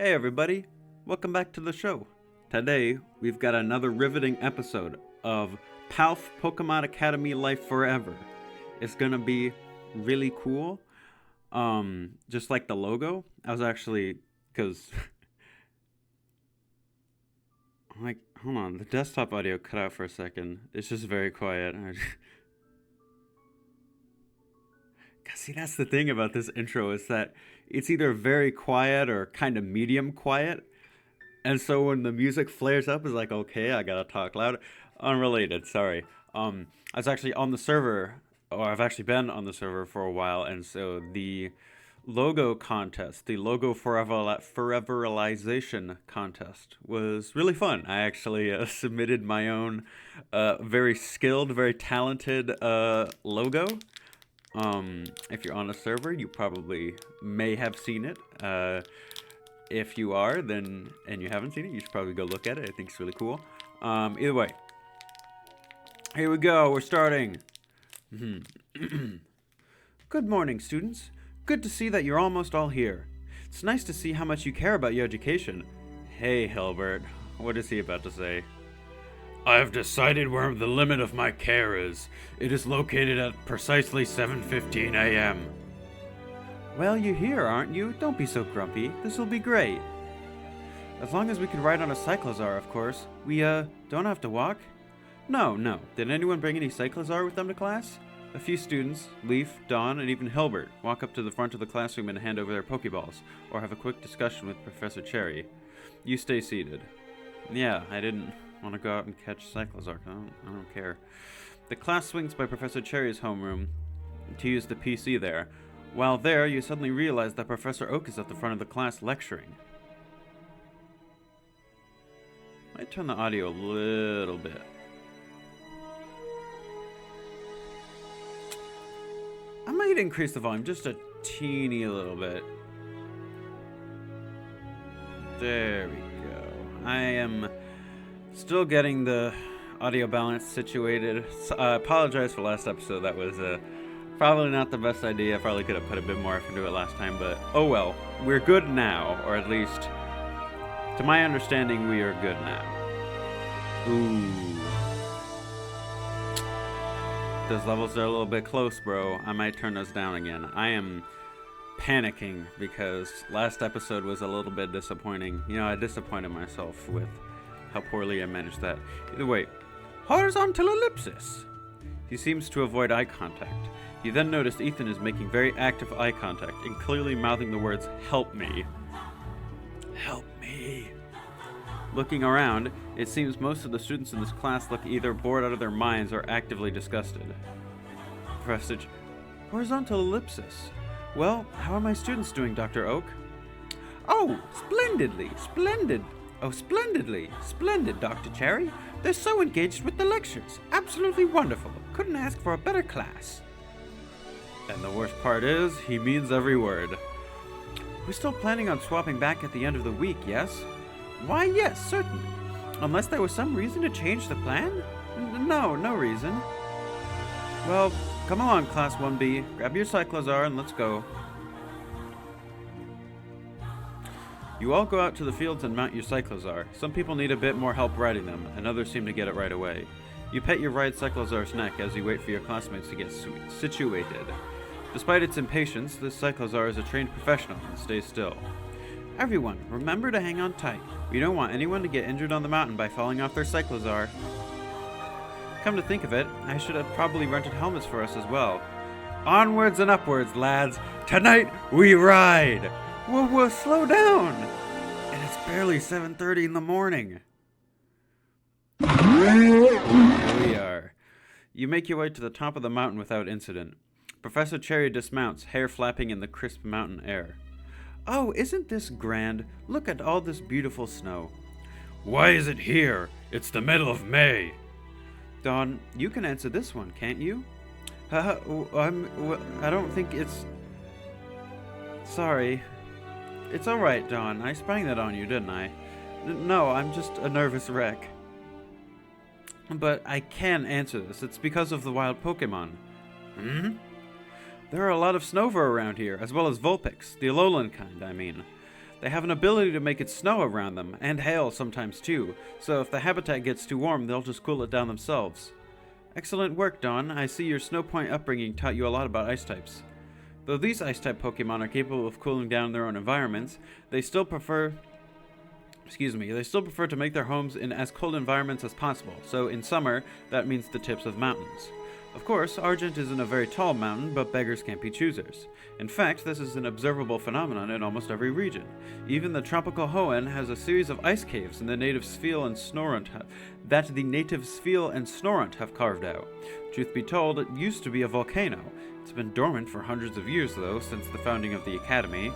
Hey everybody, welcome back to the show. Today, we've got another riveting episode of Palf Pokemon Academy Life Forever. It's gonna be really cool. Just like the logo. I was actually, because, like, hold on, the desktop audio cut out for a second. It's just very quiet. See, that's the thing about this intro is that it's either very quiet or kind of medium quiet. And so when the music flares up, it's like, okay, I gotta talk louder. Unrelated, sorry. I was actually on the server, or I've actually been on the server for a while, and so the logo contest, the logo foreveralization contest was really fun. I actually submitted my own very skilled, very talented logo. If you're on a server, you probably may have seen it. If you are, then, and you haven't seen it, you should probably go look at it. I think it's really cool. Either way. Here we go, we're starting. Good morning, students. Good to see that you're almost all here. It's nice to see how much you care about your education. Hey, Hilbert, what is he about to say? I have decided where the limit of my care is. It is located at precisely 7:15 a.m. Well, you're here, aren't you? Don't be so grumpy. This'll be great. As long as we can ride on a Cyclozar, of course. We, don't have to walk? No. Did anyone bring any Cyclozar with them to class? A few students, Leaf, Dawn, and even Hilbert, walk up to the front of the classroom and hand over their Pokeballs, or have a quick discussion with Professor Cherry. You stay seated. Yeah, I didn't want to go out and catch Cyclozar. I don't care. The class swings by Professor Cherry's homeroom to use the PC there. While there, you suddenly realize that Professor Oak is at the front of the class lecturing. I might turn the audio a little bit. I might increase the volume just a teeny little bit. There we go. I am still getting the audio balance situated. So, I apologize for last episode. That was probably not the best idea. I probably could have put a bit more effort into it last time, but oh well. We're good now, or at least, to my understanding, we are good now. Ooh. Those levels are a little bit close, bro. I might turn those down again. I am panicking because last episode was a little bit disappointing. You know, I disappointed myself with how poorly I managed that. Either way, horizontal ellipsis. He seems to avoid eye contact. You then notice Ethan is making very active eye contact and clearly mouthing the words, "Help me." Help me. Looking around, it seems most of the students in this class look either bored out of their minds or actively disgusted. Professor horizontal ellipsis. Well, how are my students doing, Dr. Oak? Oh, splendidly, splendid. Oh, splendidly, splendid, Dr. Cherry. They're so engaged with the lectures. Absolutely wonderful. Couldn't ask for a better class. And the worst part is, he means every word. We're still planning on swapping back at the end of the week, yes? Why, yes, certainly. Unless there was some reason to change the plan? No reason. Well, come along, Class 1B. Grab your Cyclozar and let's go. You all go out to the fields and mount your Cyclozar. Some people need a bit more help riding them, and others seem to get it right away. You pet your ride Cyclozar's neck as you wait for your classmates to get situated. Despite its impatience, this Cyclozar is a trained professional and stays still. Everyone, remember to hang on tight. We don't want anyone to get injured on the mountain by falling off their Cyclozar. Come to think of it, I should have probably rented helmets for us as well. Onwards and upwards, lads. Tonight we ride. Whoa, slow down. And it's barely 7:30 in the morning. Here we are. You make your way to the top of the mountain without incident. Professor Cherry dismounts, hair flapping in the crisp mountain air. Oh, isn't this grand? Look at all this beautiful snow. Why is it here? It's the middle of May. Dawn, you can answer this one, can't you? I don't think it's... Sorry. It's alright, Dawn. I sprang that on you, didn't I? No, I'm just a nervous wreck. But I can answer this. It's because of the wild Pokemon. Hmm? There are a lot of Snover around here, as well as Vulpix, the Alolan kind, I mean. They have an ability to make it snow around them, and hail sometimes too, so if the habitat gets too warm, they'll just cool it down themselves. Excellent work, Dawn. I see your Snow Point upbringing taught you a lot about ice types. Though these ice-type Pokemon are capable of cooling down their own environments, they still prefer to make their homes in as cold environments as possible, so in summer, that means the tips of mountains. Of course, Argent isn't a very tall mountain, but beggars can't be choosers. In fact, this is an observable phenomenon in almost every region. Even the tropical Hoenn has a series of ice caves the natives Sfeel and Snorunt have carved out. Truth be told, it used to be a volcano. It's been dormant for hundreds of years, though, since the founding of the Academy.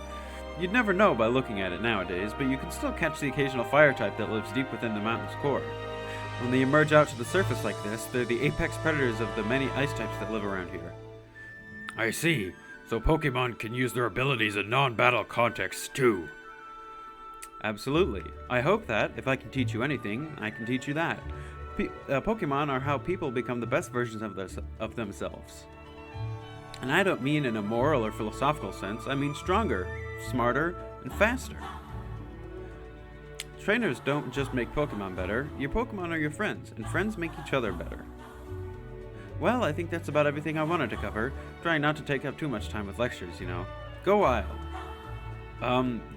You'd never know by looking at it nowadays, but you can still catch the occasional fire type that lives deep within the mountain's core. When they emerge out to the surface like this, they're the apex predators of the many ice types that live around here. I see. So Pokemon can use their abilities in non-battle contexts too. Absolutely. I hope that, if I can teach you anything, I can teach you that. Pokemon are how people become the best versions of themselves. And I don't mean in a moral or philosophical sense, I mean stronger, smarter, and faster. Trainers don't just make Pokemon better, your Pokemon are your friends, and friends make each other better. Well, I think that's about everything I wanted to cover. Trying not to take up too much time with lectures, you know. Go wild.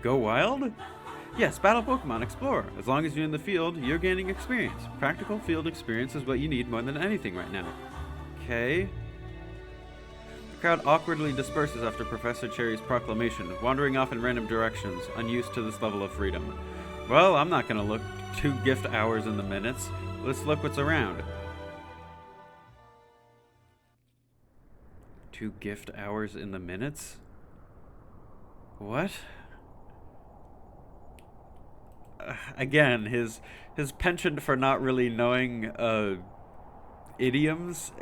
Go wild? Yes, battle Pokemon, explore. As long as you're in the field, you're gaining experience. Practical field experience is what you need more than anything right now. Okay. The crowd awkwardly disperses after Professor Cherry's proclamation, wandering off in random directions, unused to this level of freedom. Well, I'm not gonna look 2 gift hours in the minutes. Let's look what's around. 2 gift hours in the minutes? What? Again, his penchant for not really knowing idioms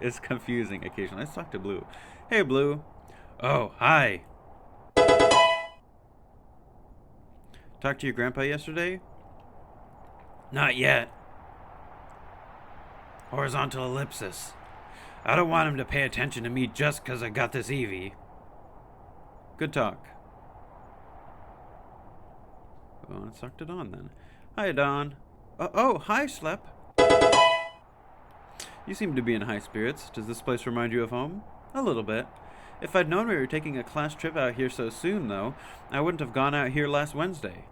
is confusing occasionally. Let's talk to Blue. Hey, Blue. Oh, hi. Talked to your grandpa yesterday? Not yet. Horizontal ellipsis. I don't want him to pay attention to me just 'cause I got this Eevee. Good talk. Well, let's talk to Dawn then. Hi, Dawn. Oh, hi, Schlep. You seem to be in high spirits. Does this place remind you of home? A little bit. If I'd known we were taking a class trip out here so soon, though, I wouldn't have gone out here last Wednesday.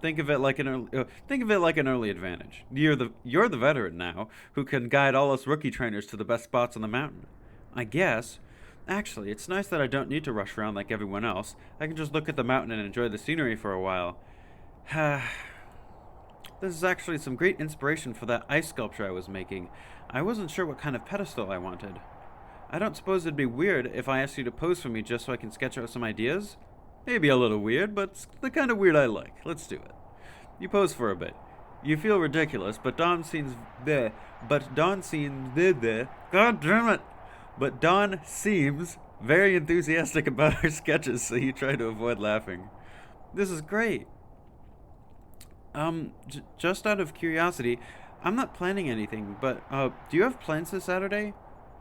Think of it like an early advantage. You're the veteran now, who can guide all us rookie trainers to the best spots on the mountain. I guess. Actually, it's nice that I don't need to rush around like everyone else. I can just look at the mountain and enjoy the scenery for a while. This is actually some great inspiration for that ice sculpture I was making. I wasn't sure what kind of pedestal I wanted. I don't suppose it'd be weird if I asked you to pose for me just so I can sketch out some ideas? Maybe a little weird, but it's the kind of weird I like. Let's do it. You pose for a bit. You feel ridiculous, but Dawn seems God damn it! But Dawn seems very enthusiastic about our sketches, so you try to avoid laughing. This is great. Just out of curiosity, I'm not planning anything, but, do you have plans this Saturday?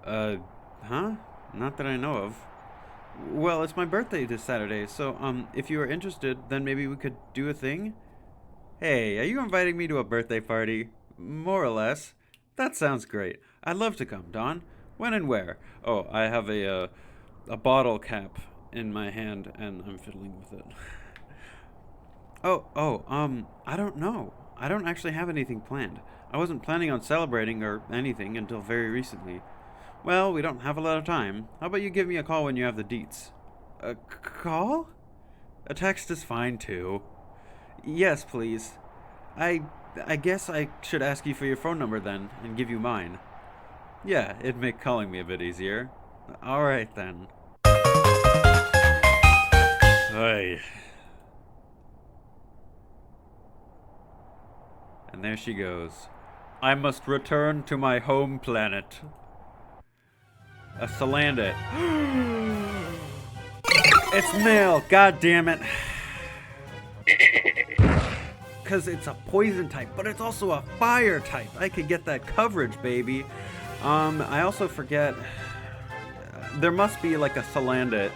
Huh? Not that I know of. Well, it's my birthday this Saturday, so, if you are interested, then maybe we could do a thing? Hey, are you inviting me to a birthday party? More or less. That sounds great. I'd love to come, Dawn. When and where? Oh, I have a bottle cap in my hand, and I'm fiddling with it. I don't know. I don't actually have anything planned. I wasn't planning on celebrating or anything until very recently. Well, we don't have a lot of time. How about you give me a call when you have the deets? A call? A text is fine, too. Yes, please. I guess I should ask you for your phone number then, and give you mine. Yeah, it'd make calling me a bit easier. Alright then. Hey. And there she goes. I must return to my home planet. A Salandit. It's male, god damn it. Because it's a poison type, but it's also a fire type. I could get that coverage, baby. I also forget. There must be like a Salandit,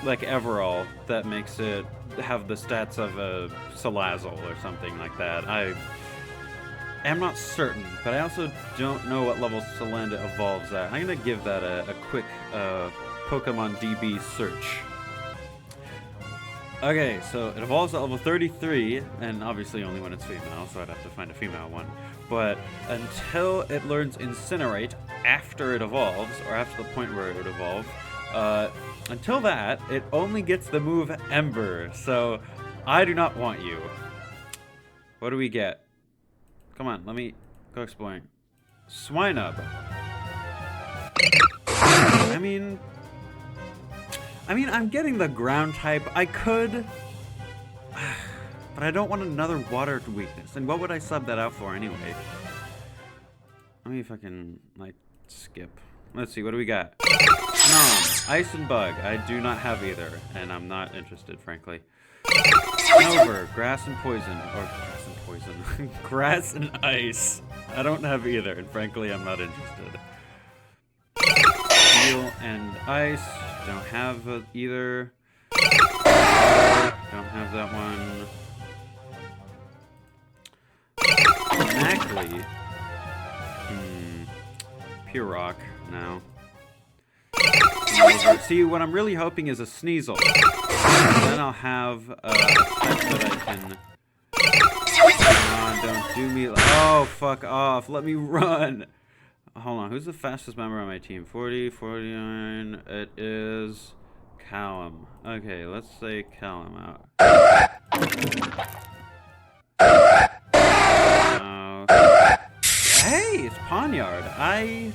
like Everall, that makes it have the stats of a Salazzle or something like that. I am not certain, but I also don't know what level Salandit evolves at. I'm gonna give that a quick Pokemon DB search. Okay, so it evolves at level 33, and obviously only when it's female, so I'd have to find a female one. But until it learns Incinerate after it evolves, or after the point where it would evolve, until that, it only gets the move Ember, so I do not want you. What do we get? Come on, let me go exploring. Swinub. I mean, I'm getting the ground type. I could, but I don't want another water weakness. And what would I sub that out for anyway? Let me fucking, like, skip. Let's see, what do we got? Ice and Bug. I do not have either, and I'm not interested, frankly. Snover, Grass and Poison. Or Grass and Poison. Grass and Ice. I don't have either, and frankly, I'm not interested. Steel and Ice. Don't have either. Don't have that one. Mackley. Pure Rock. No. See, what I'm really hoping is a Sneasel. And then I'll have a type that I can... don't do me... Oh, fuck off. Let me run. Hold on. Who's the fastest member on my team? 40, 49. It is... Callum. Okay, let's say Callum out. Hey, it's Ponyard. I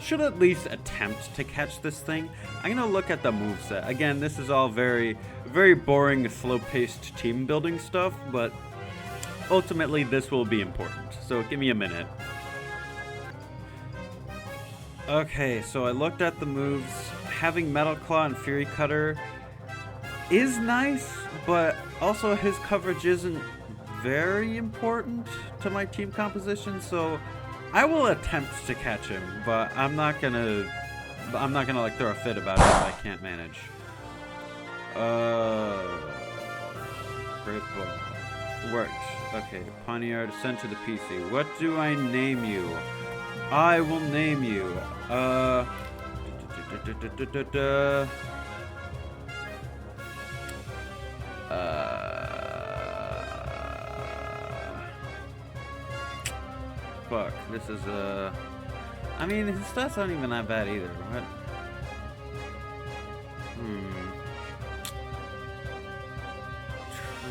should at least attempt to catch this thing. I'm gonna look at the moveset. Again, this is all very, very boring, slow-paced team building stuff, but ultimately this will be important. So give me a minute. Okay, so I looked at the moves. Having Metal Claw and Fury Cutter is nice, but also his coverage isn't very important to my team composition, so I will attempt to catch him, but I'm not gonna like throw a fit about it if I can't manage. Great ball. Worked. Okay, Ponyard sent to the PC. What do I name you? I will name you. Fuck, this is I mean, his stats aren't even that bad either. What?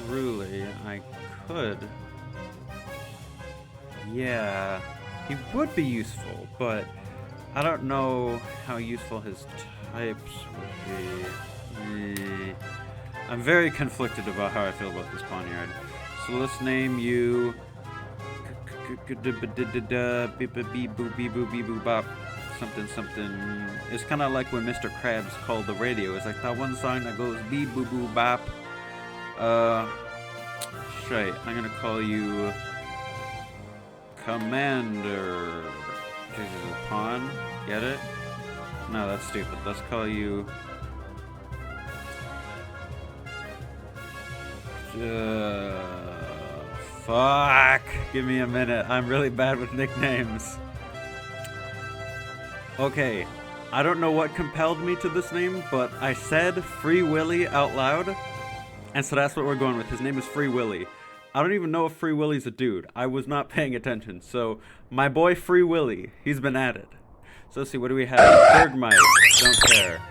Truly, I could. Yeah, he would be useful, but I don't know how useful his types would be. I'm very conflicted about how I feel about this Ponyard. So let's name you something something. It's kind of like when Mr. Krabs called the radio. It's like that one song that goes beep boo boo bop. Shit, I'm gonna call you Commander. Jesus, a pawn. Get it? No, that's stupid. Let's call you fuck. Give me a minute. I'm really bad with nicknames. Okay. I don't know what compelled me to this name, but I said Free Willy out loud. And so that's what we're going with. His name is Free Willy. I don't even know if Free Willy's a dude. I was not paying attention. So, my boy Free Willy, he's been added. So let's see, what do we have? Bergmite, don't care.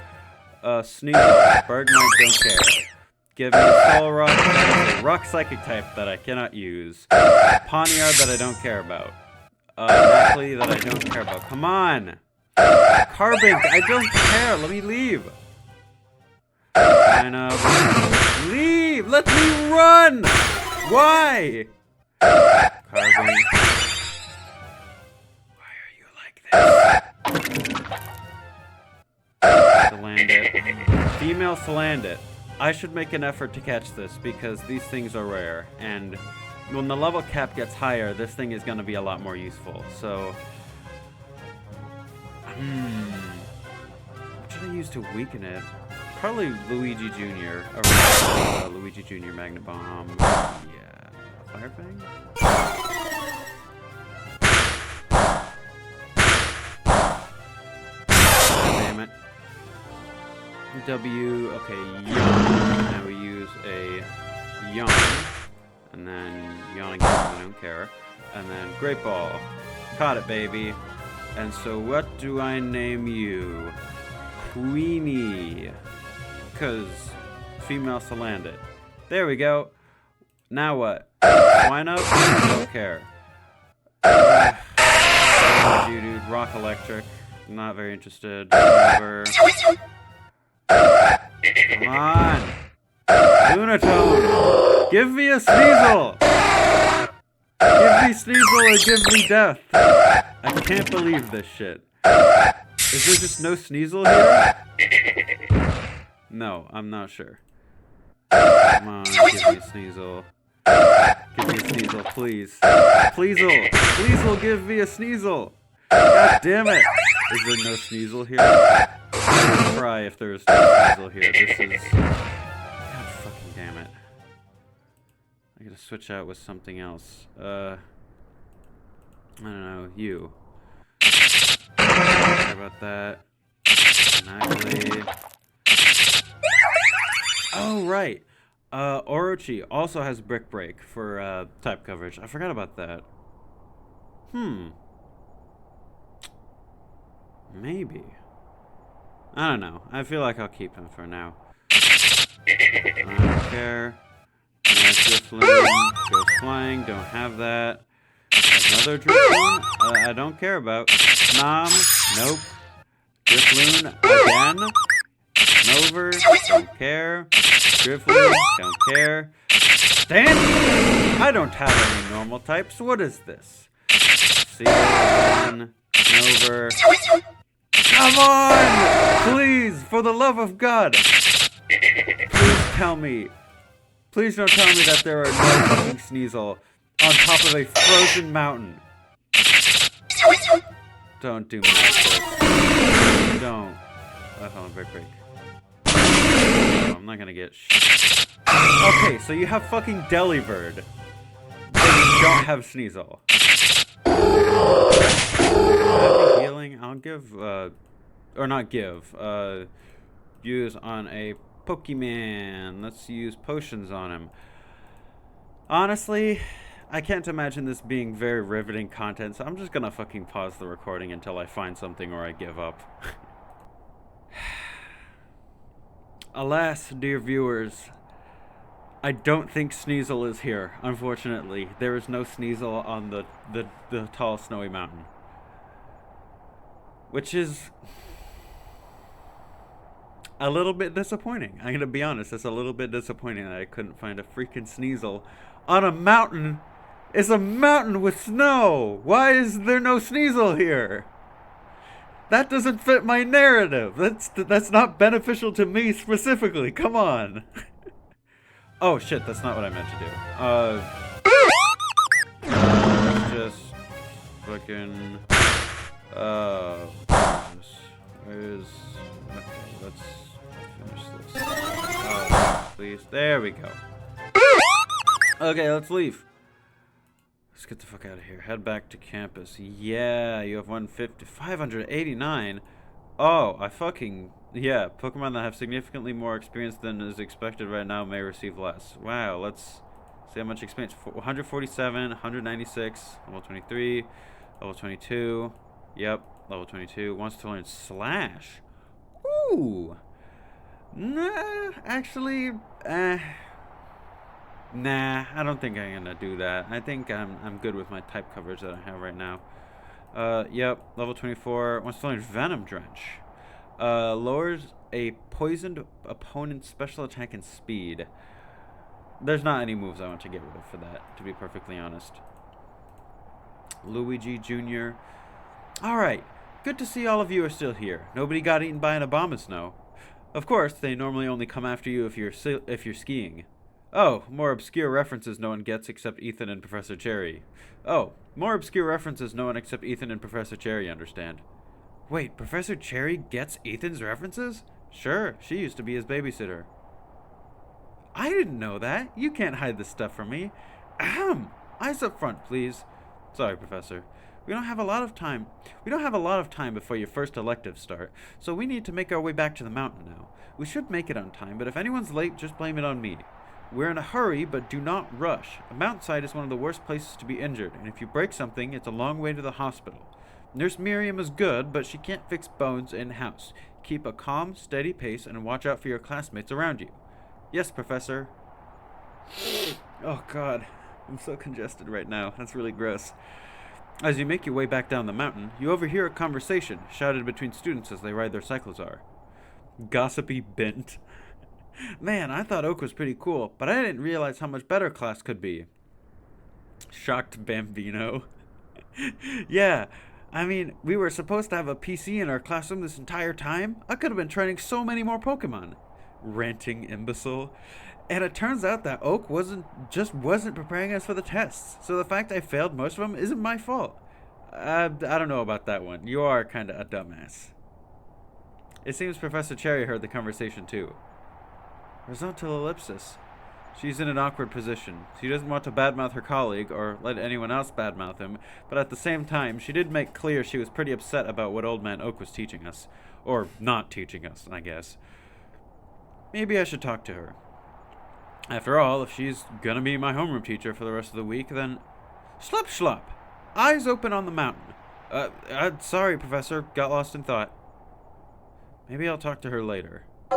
Sneasel, Bergmite, don't care. Give me a Soul Rock, a Rock Psychic type that I cannot use. Ponyard that I don't care about. Mackley that I don't care about. Come on! Carbink, I don't care, let me leave. Leave! Let me run! Why? Carbink. Why are you like this? Salandit. Female Salandit. I should make an effort to catch this because these things are rare, and when the level cap gets higher, this thing is going to be a lot more useful. So, what should I use to weaken it? Probably Luigi Jr. Luigi Jr. Magnet Bomb. Yeah. Fire Fang? Damn it. W. Okay, yawn. Now we use a yawn. And then yawn again, I don't care. And then Great Ball. Caught it, baby. And so what do I name you? Queenie. Because female Salandit. There we go. Now what? Swine up? Don't care. You dude. Rock Electric. Not very interested. Over. Come on. Lunatone. Give me a Sneasel. Give me Sneasel or give me death. I can't believe this shit. Is there just no Sneasel here? No, I'm not sure. Come on, give me a Sneasel. Give me a Sneasel, please. Please'll. Please'll give me a Sneasel. God damn it. Is there no Sneasel here? I would cry if there was no Sneasel here. This is... God fucking damn it. I gotta switch out with something else. I don't know, you. Sorry about that. Nightly. Oh, right. Orochi also has Brick Break for type coverage. I forgot about that. Maybe. I don't know. I feel like I'll keep him for now. I don't care. Drifloon goes flying. Don't have that. Another Drifloon? I don't care about. Nom. Nope. Drifloon again. Snover. Don't care. Drifloon. Don't care. Stand! I don't have any normal types. What is this? Seal again. Snover. Come on! Please, for the love of God. Please tell me. Please don't tell me that there are no fucking Sneasel on top of a frozen mountain. Don't do me like this. Don't. Hold on, break. No, I'm not gonna get Okay, so you have fucking Delibird, but you don't have Sneasel. Healing? I'll give, or not give, use on a Pokemon. Let's use potions on him. Honestly, I can't imagine this being very riveting content, so I'm just gonna fucking pause the recording until I find something or I give up. Alas, dear viewers, I don't think Sneasel is here, unfortunately. There is no Sneasel on the tall snowy mountain. Which is a little bit disappointing. I'm gonna be honest, it's a little bit disappointing that I couldn't find a freaking Sneasel on a mountain. It's a mountain with snow! Why is there no Sneasel here? That doesn't fit my narrative. That's not beneficial to me specifically. Come on. Oh shit, that's not what I meant to do. Let's just fucking where's okay, let's finish this. Please. There we go. Okay, let's leave. Let's get the fuck out of here. Head back to campus. Yeah, you have 589. Oh, yeah, Pokemon that have significantly more experience than is expected right now may receive less. Wow, let's see how much experience. 147, 196, level 23, level 22. Yep, level 22. Wants to learn Slash. Ooh. Nah, actually, nah, I don't think I'm gonna do that. I think I'm good with my type coverage that I have right now. Yep, level 24. Wants to learn Venom Drench. Lowers a poisoned opponent's special attack and speed. There's not any moves I want to get rid of for that, to be perfectly honest. Luigi Jr. Alright, good to see all of you are still here. Nobody got eaten by an Abomasnow. Of course, they normally only come after you if you're skiing. Oh, more obscure references no one gets except Ethan and Professor Cherry. Oh, more obscure references no one except Ethan and Professor Cherry understand. Wait, Professor Cherry gets Ethan's references? Sure, she used to be his babysitter. I didn't know that. You can't hide this stuff from me. Ahem! Eyes up front, please. Sorry, Professor. We don't have a lot of time. We don't have a lot of time before your first electives start, so we need to make our way back to the mountain now. We should make it on time, but if anyone's late, just blame it on me. We're in a hurry, but do not rush. A mountainside is one of the worst places to be injured, and if you break something, it's a long way to the hospital. Nurse Miriam is good, but she can't fix bones in-house. Keep a calm, steady pace, and watch out for your classmates around you. Yes, Professor. Oh, God. I'm so congested right now. That's really gross. As you make your way back down the mountain, you overhear a conversation shouted between students as they ride their cyclozar. Gossipy Bint. Man, I thought Oak was pretty cool, but I didn't realize how much better class could be. Shocked Bambino. Yeah, I mean, we were supposed to have a PC in our classroom this entire time. I could have been training so many more Pokemon. Ranting imbecile. And it turns out that Oak wasn't preparing us for the tests, so the fact I failed most of them isn't my fault. I don't know about that one. You are kind of a dumbass. It seems Professor Cherry heard the conversation too. Horizontal ellipsis. She's in an awkward position. She doesn't want to badmouth her colleague or let anyone else badmouth him, but at the same time, she did make clear she was pretty upset about what Old Man Oak was teaching us. Or not teaching us, I guess. Maybe I should talk to her. After all, if she's gonna be my homeroom teacher for the rest of the week, then... Slap schlop! Eyes open on the mountain. Sorry, Professor. Got lost in thought. Maybe I'll talk to her later. Hey,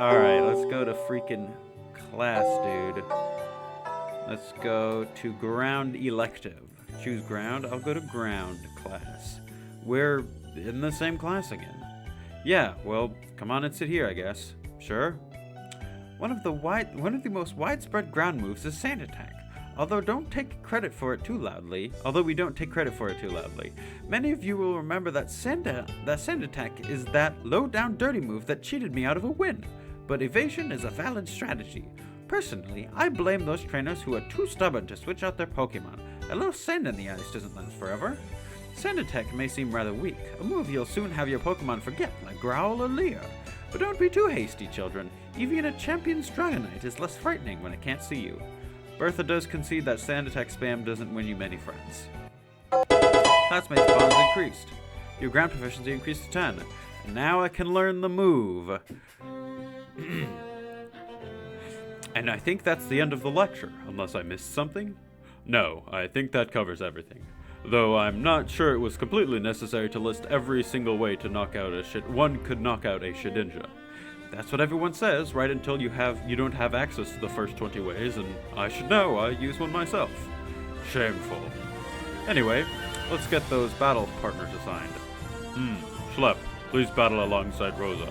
alright, let's go to freaking class, dude. Let's go to ground elective. Choose ground. I'll go to ground class. We're in the same class again. Yeah, well, come on and sit here, I guess. Sure. One of the most widespread ground moves is Sand Attack. Although we don't take credit for it too loudly, many of you will remember that Sand Attack is that low-down dirty move that cheated me out of a win. But evasion is a valid strategy. Personally, I blame those trainers who are too stubborn to switch out their Pokemon. A little sand in the ice doesn't last forever. Sand Attack may seem rather weak, a move you'll soon have your Pokemon forget, like Growl or Leer. But don't be too hasty, children. Even a champion Dragonite is less frightening when it can't see you. Bertha does concede that Sand Attack spam doesn't win you many friends. Classmates' bonds increased. Your ground proficiency increased to 10. And now I can learn the move. And I think that's the end of the lecture, unless I missed something? No, I think that covers everything. Though I'm not sure it was completely necessary to list every single way to knock out one could knock out a Shedinja. That's what everyone says, right until you don't have access to the first 20 ways, and I should know, I use one myself. Shameful. Anyway, let's get those battle partners assigned. Schlep, please battle alongside Rosa.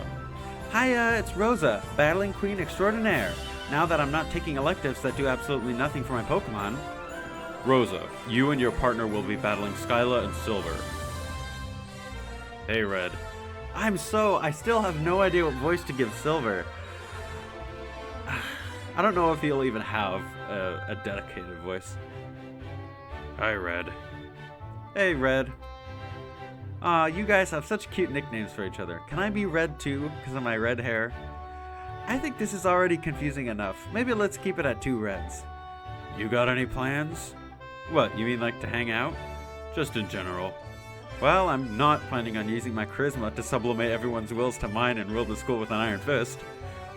Hiya, it's Rosa, Battling Queen Extraordinaire. Now that I'm not taking electives that do absolutely nothing for my Pokemon. Rosa, you and your partner will be battling Skyla and Silver. Hey, Red. I still have no idea what voice to give Silver. I don't know if he'll even have a dedicated voice. Hi, Red. Hey, Red. Aw, you guys have such cute nicknames for each other. Can I be Red too, because of my red hair? I think this is already confusing enough. Maybe let's keep it at 2 Reds. You got any plans? What, you mean like to hang out? Just in general. Well, I'm not planning on using my charisma to sublimate everyone's wills to mine and rule the school with an iron fist.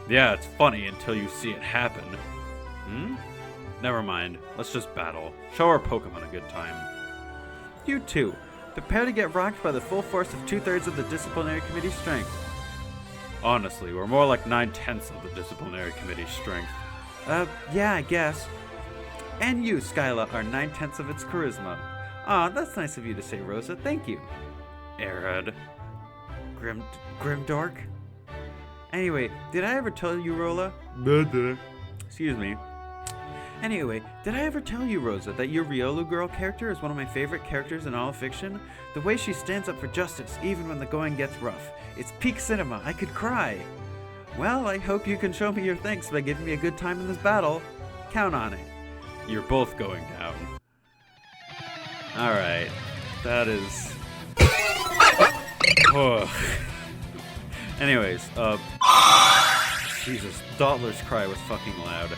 Yeah, it's funny until you see it happen. Never mind. Let's just battle. Show our Pokemon a good time. You too. Prepare to get rocked by the full force of 2/3 of the disciplinary committee's strength. Honestly, we're more like 9/10 of the disciplinary committee's strength. Yeah, I guess. And you, Skyla, are 9/10 of its charisma. Aw, that's nice of you to say, Rosa. Thank you. Airhead. Grimdork? Anyway, did I ever tell you, Rola? Excuse me. Anyway, did I ever tell you, Rosa, that your Riolu girl character is one of my favorite characters in all of fiction? The way she stands up for justice, even when the going gets rough. It's peak cinema. I could cry. Well, I hope you can show me your thanks by giving me a good time in this battle. Count on it. You're both going down. Alright. That is... Oh. Anyways, Jesus, Dottler's cry was fucking loud.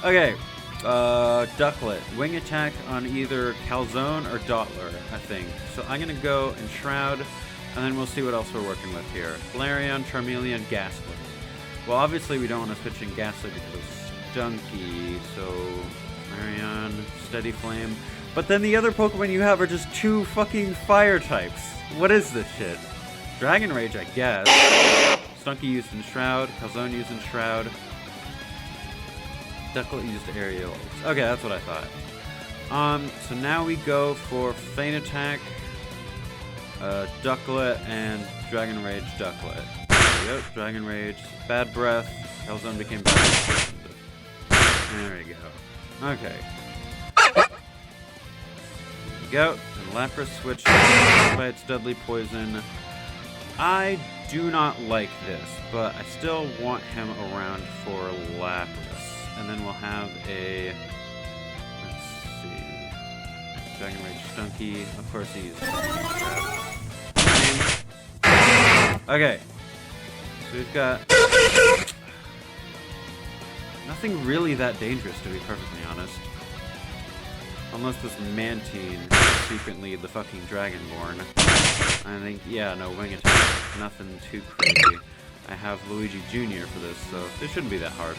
Okay, Ducklet. Wing attack on either Calzone or Dottler, I think. So I'm gonna go Enshroud, and then we'll see what else we're working with here. Flareon, Charmeleon, Ghastly. Well, obviously we don't want to switch in Ghastly because it's Stunky, so Flareon, Steady Flame. But then the other Pokemon you have are just 2 fucking fire types. What is this shit? Dragon Rage, I guess. Stunky used Enshroud, Calzone used Enshroud. Ducklet used Aerial. Okay, that's what I thought. So now we go for Feint Attack, Ducklet, and Dragon Rage Ducklet. There we go, Dragon Rage, Bad Breath, Calzone became Bad Breath. There we go. Okay. There we go, and Lapras switched by its Deadly Poison. I do not like this, but I still want him around for Lapras. And then we'll have a, let's see, Dragon Rage Stunky. Of course he's okay. So we've got nothing really that dangerous, to be perfectly honest. Unless this Mantine is secretly the fucking Dragonborn. I think, yeah, no, Wing Attack. Nothing too crazy. I have Luigi Jr. for this, so it shouldn't be that hard.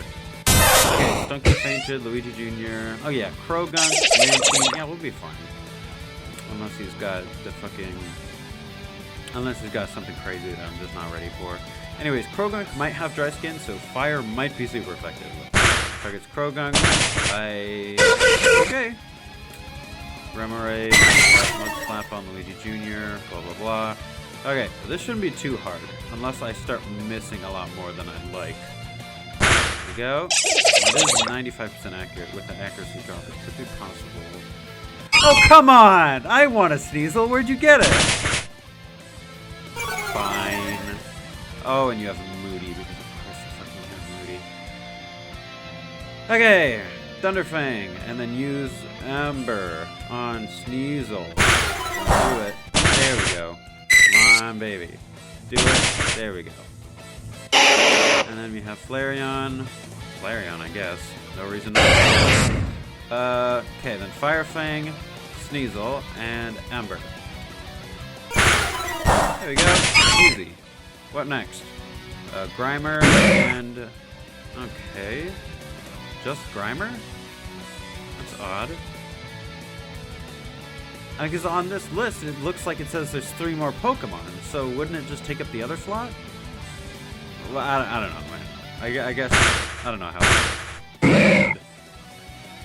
Okay, Stunky fainted, Luigi Jr. Oh yeah, Croagunk, Mantine. Yeah, we'll be fine. Unless he's got the fucking... Unless he's got something crazy that I'm just not ready for. Anyways, Croagunk might have dry skin, so fire might be super effective. Targets Croagunk. Okay. Remoraid, Mud Slap on Luigi Jr., blah blah blah. Okay, so this shouldn't be too hard, unless I start missing a lot more than I'd like. There we go. It is 95% accurate with the accuracy drop. It could be possible. Oh, come on! I want a Sneasel. Where'd you get it? Fine. Oh, and you have a Moody, because of course you fucking have Moody. Okay, Thunderfang, and then use Ember on Sneasel. Do it. There we go. Come on, baby. Do it. There we go. And then we have Flareon. Flareon, I guess. No reason not to. Okay, then Firefang, Sneasel, and Ember. There we go. Easy. What next? Grimer and... Okay. Just Grimer? That's odd. Because on this list, it looks like it says there's 3 more Pokemon, so wouldn't it just take up the other slot? Well, I don't know, man. I guess... I don't know how...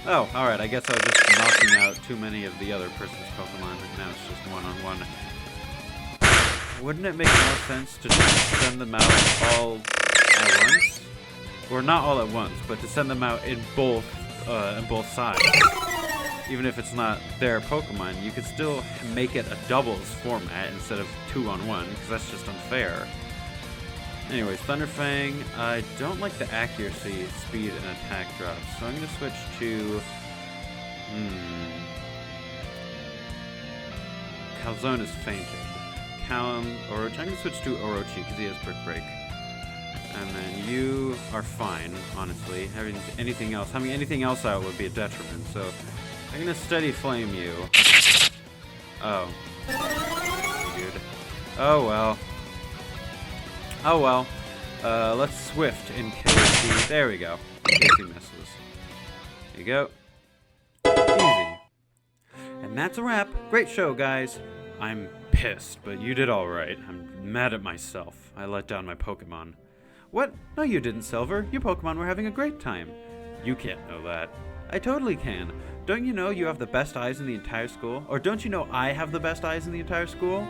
Oh, alright, I guess I was just knocking out too many of the other person's Pokemon, and now it's just one-on-one. Wouldn't it make more sense to just send them out all at once? Or not all at once, but to send them out in both sides. Even if it's not their Pokemon, you could still make it a doubles format instead of 2-on-1, because that's just unfair. Anyways, Thunderfang, I don't like the accuracy, speed, and attack drops, so I'm going to switch to... Calzone is fainted. Orochi. I'm going to switch to Orochi, because he has Brick Break. And then you are fine, honestly. Having anything else out would be a detriment, so... I'm gonna Steady Flame you. Oh. Dude. Oh well. Oh well. Let's Swift in case he... There we go. In case he misses. There you go. Easy. And that's a wrap. Great show, guys. I'm pissed, but you did alright. I'm mad at myself. I let down my Pokemon. What? No, you didn't, Silver. Your Pokemon were having a great time. You can't know that. I totally can. Don't you know you have the best eyes in the entire school? Or don't you know I have the best eyes in the entire school?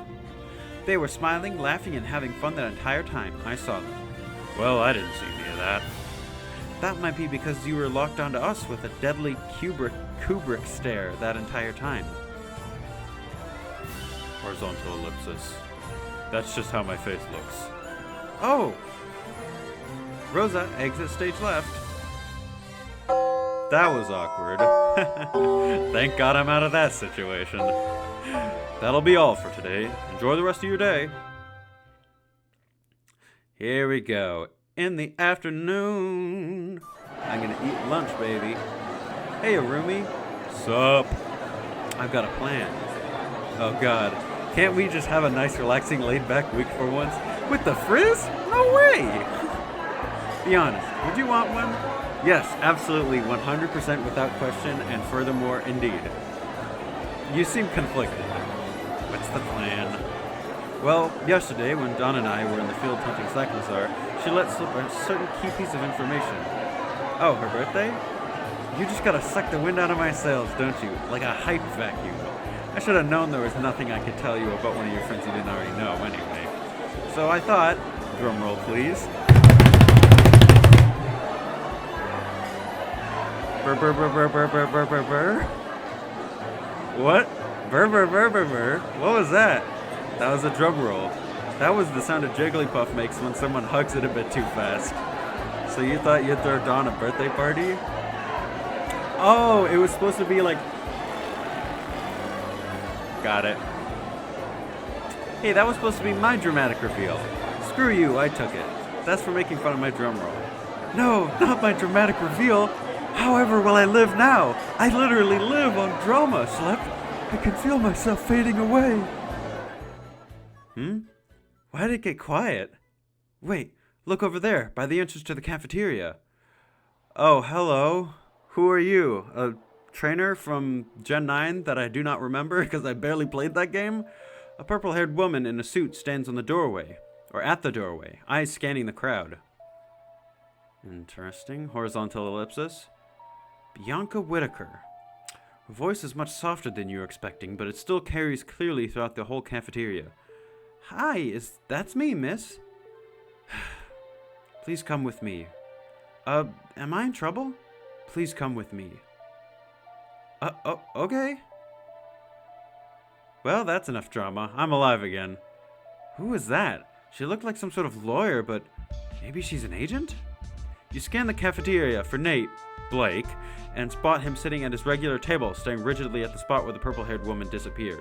They were smiling, laughing, and having fun that entire time. I saw them. Well, I didn't see any of that. That might be because you were locked onto us with a deadly Kubrick stare that entire time. Horizontal ellipsis. That's just how my face looks. Oh! Rosa, exit stage left. That was awkward. Thank God I'm out of that situation. That'll be all for today. Enjoy the rest of your day. Here we go. In the afternoon, I'm gonna eat lunch, baby. Hey, Arumi. Sup? I've got a plan. Oh god, can't we just have a nice, relaxing, laid-back week for once? With the frizz? No way! Be honest, would you want one? Yes, absolutely, 100% without question, and furthermore, indeed. You seem conflicted. What's the plan? Well, yesterday, when Dawn and I were in the field hunting Cyclosaur, she let slip a certain key piece of information. Oh, her birthday? You just gotta suck the wind out of my sails, don't you? Like a hype vacuum. I should have known there was nothing I could tell you about one of your friends you didn't already know anyway. So I thought, drum roll please. Burr burr burr burr burr burr burr burr burr. What? Burr burr burr burr burr? What was that? That was a drum roll. That was the sound a Jigglypuff makes when someone hugs it a bit too fast. So you thought you'd throw Dawn a birthday party? Oh, it was supposed to be like... Got it. Hey, that was supposed to be my dramatic reveal. Screw you, I took it. That's for making fun of my drum roll. No, not my dramatic reveal. However will I live now? I literally live on drama, Slep. I can feel myself fading away. Why did it get quiet? Wait, look over there, by the entrance to the cafeteria. Oh, hello. Who are you? A trainer from Gen 9 that I do not remember because I barely played that game? A purple-haired woman in a suit stands on the doorway, or at the doorway, eyes scanning the crowd. Interesting. Horizontal ellipsis. Bianca Whitaker. Her voice is much softer than you were expecting, but it still carries clearly throughout the whole cafeteria. Hi, that's me, miss? Please come with me. Am I in trouble? Please come with me. Okay. Well, that's enough drama. I'm alive again. Who is that? She looked like some sort of lawyer, but maybe she's an agent? You scan the cafeteria for Nate, Blake, and spot him sitting at his regular table, staring rigidly at the spot where the purple-haired woman disappeared.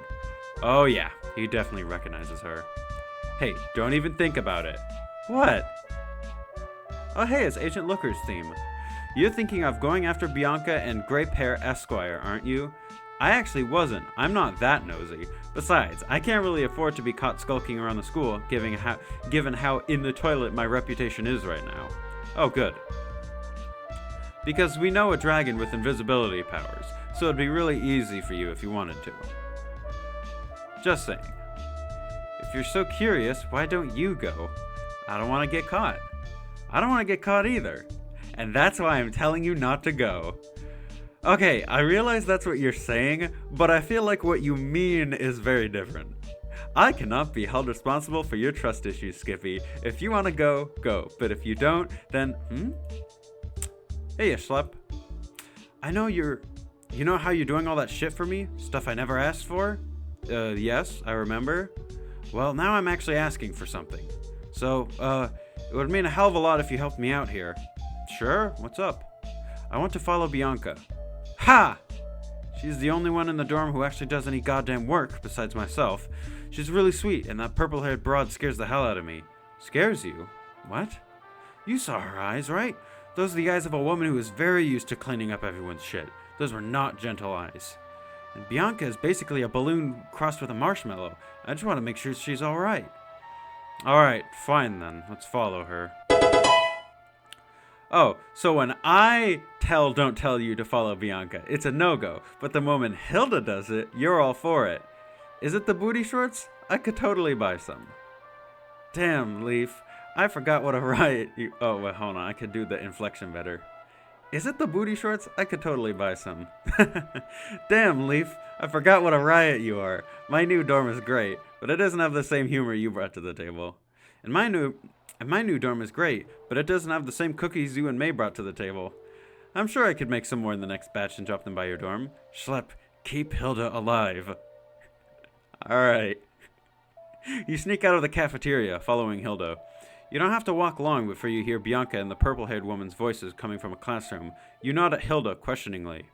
Oh yeah, he definitely recognizes her. Hey, don't even think about it. What? Oh hey, it's Agent Looker's theme. You're thinking of going after Bianca and Grey Pear Esquire, aren't you? I actually wasn't. I'm not that nosy. Besides, I can't really afford to be caught skulking around the school, given how in the toilet my reputation is right now. Oh, good. Because we know a dragon with invisibility powers, so it'd be really easy for you if you wanted to. Just saying. If you're so curious, why don't you go? I don't want to get caught. I don't want to get caught either. And that's why I'm telling you not to go. Okay, I realize that's what you're saying, but I feel like what you mean is very different. I cannot be held responsible for your trust issues, Skippy. If you want to go, go. But if you don't, then, Hey, Schlep. I know you know how you're doing all that shit for me? Stuff I never asked for? Yes, I remember. Well, now I'm actually asking for something. So, it would mean a hell of a lot if you helped me out here. Sure, what's up? I want to follow Bianca. Ha! She's the only one in the dorm who actually does any goddamn work besides myself. She's really sweet, and that purple-haired broad scares the hell out of me. Scares you? What? You saw her eyes, right? Those are the eyes of a woman who is very used to cleaning up everyone's shit. Those were not gentle eyes. And Bianca is basically a balloon crossed with a marshmallow. I just want to make sure she's alright. Alright, fine then. Let's follow her. Oh, so when I don't tell you to follow Bianca, it's a no-go. But the moment Hilda does it, you're all for it. Is it the booty shorts? I could totally buy some. Damn, Leaf. I forgot what a riot you... Oh, wait, hold on. I could do the inflection better. Is it the booty shorts? I could totally buy some. Damn, Leaf. I forgot what a riot you are. My new dorm is great, but it doesn't have the same humor you brought to the table. And my new dorm is great, but it doesn't have the same cookies you and May brought to the table. I'm sure I could make some more in the next batch and drop them by your dorm. Schlep, keep Hilda alive. Alright. You sneak out of the cafeteria, following Hilda. You don't have to walk long before you hear Bianca and the purple-haired woman's voices coming from a classroom. You nod at Hilda questioningly.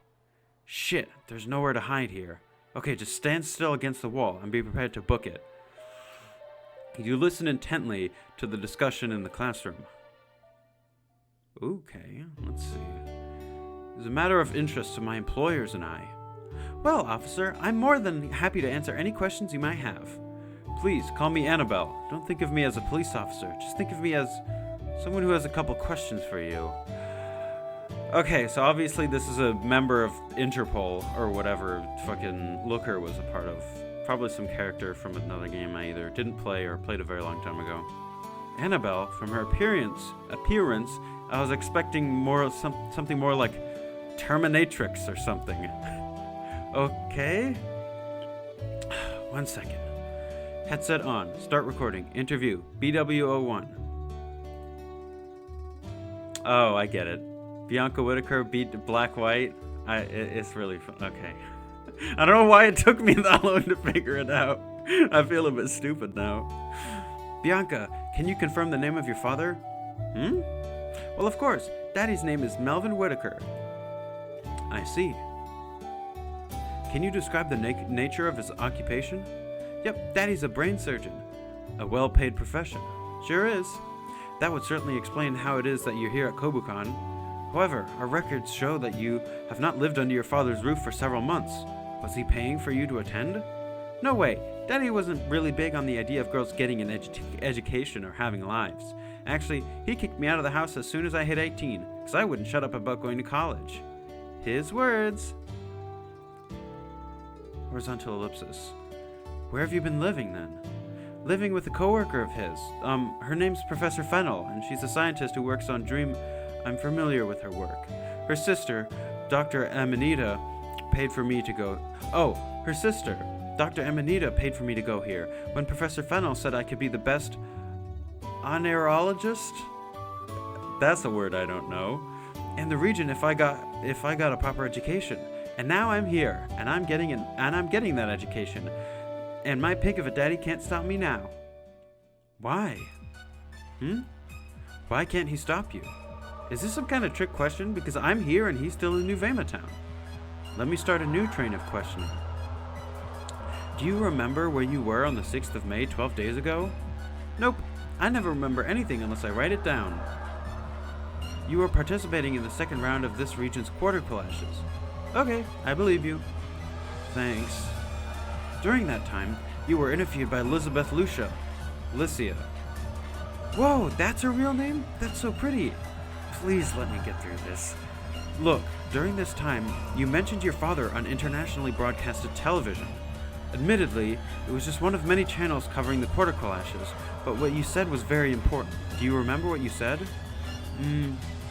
Shit, there's nowhere to hide here. Okay, just stand still against the wall and be prepared to book it. You listen intently to the discussion in the classroom. Okay, let's see. It's a matter of interest to my employers and I. Well, officer, I'm more than happy to answer any questions you might have. Please, call me Annabelle. Don't think of me as a police officer. Just think of me as someone who has a couple questions for you. Okay, so obviously this is a member of Interpol, or whatever fucking Looker was a part of. Probably some character from another game I either didn't play or played a very long time ago. Annabelle, from her appearance, I was expecting something more like Terminatrix or something. Okay. 1 second. Headset on. Start recording. Interview. BW01. Oh, I get it. Bianca Whitaker beat Black White. It's really fun. Okay. I don't know why it took me that long to figure it out. I feel a bit stupid now. Bianca, can you confirm the name of your father? Well, of course. Daddy's name is Melvin Whitaker. I see. Can you describe the nature of his occupation? Yep, Daddy's a brain surgeon. A well-paid profession. Sure is. That would certainly explain how it is that you're here at Kobukan. However, our records show that you have not lived under your father's roof for several months. Was he paying for you to attend? No way. Daddy wasn't really big on the idea of girls getting an education or having lives. Actually, he kicked me out of the house as soon as I hit 18, because I wouldn't shut up about going to college. His words. Horizontal ellipsis. Where have you been living then? Living with a coworker of his. Her name's Professor Fennel, and she's a scientist who works on Dream. I'm familiar with her work. Her sister, Dr. Amanita, paid for me to go. Oh, her sister, Dr. Amanita, paid for me to go here when Professor Fennel said I could be the best oneirologist? That's a word I don't know. In the region if I got a proper education. And now I'm here, and I'm getting that education. And my pig of a daddy can't stop me now. Why? Why can't he stop you? Is this some kind of trick question? Because I'm here and he's still in New Vema Town. Let me start a new train of questioning. Do you remember where you were on the 6th of May 12 days ago? Nope. I never remember anything unless I write it down. You were participating in the second round of this region's quarter clashes. Okay, I believe you. Thanks. During that time, you were interviewed by Elizabeth Licia. Whoa, that's her real name? That's so pretty. Please let me get through this. Look, during this time, you mentioned your father on internationally broadcasted television. Admittedly, it was just one of many channels covering the quarter clashes, but what you said was very important. Do you remember what you said?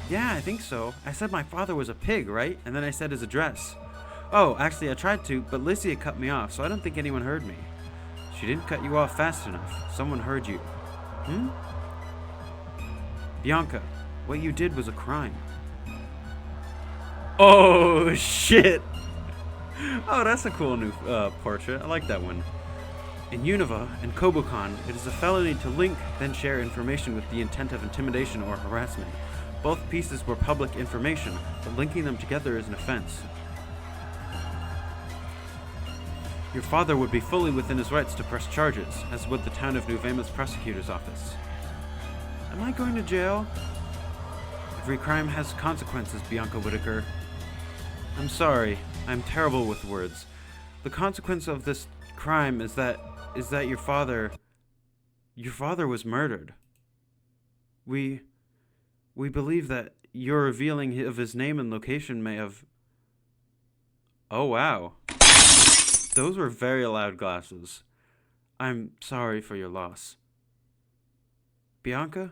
Yeah, I think so. I said my father was a pig, right? And then I said his address. Oh, actually I tried to, but Licia cut me off, so I don't think anyone heard me. She didn't cut you off fast enough. Someone heard you. Bianca, what you did was a crime. Oh, shit. Oh, that's a cool new portrait. I like that one. In Unova and Kobukan, it is a felony to link, then share information with the intent of intimidation or harassment. Both pieces were public information, but linking them together is an offense. Your father would be fully within his rights to press charges, as would the town of New Vema's prosecutor's office. Am I going to jail? Every crime has consequences, Bianca Whitaker. I'm sorry. I'm terrible with words. The consequence of this crime is that your father was murdered. We believe that your revealing of his name and location may have... Oh, wow. Those were very loud glasses. I'm sorry for your loss. Bianca?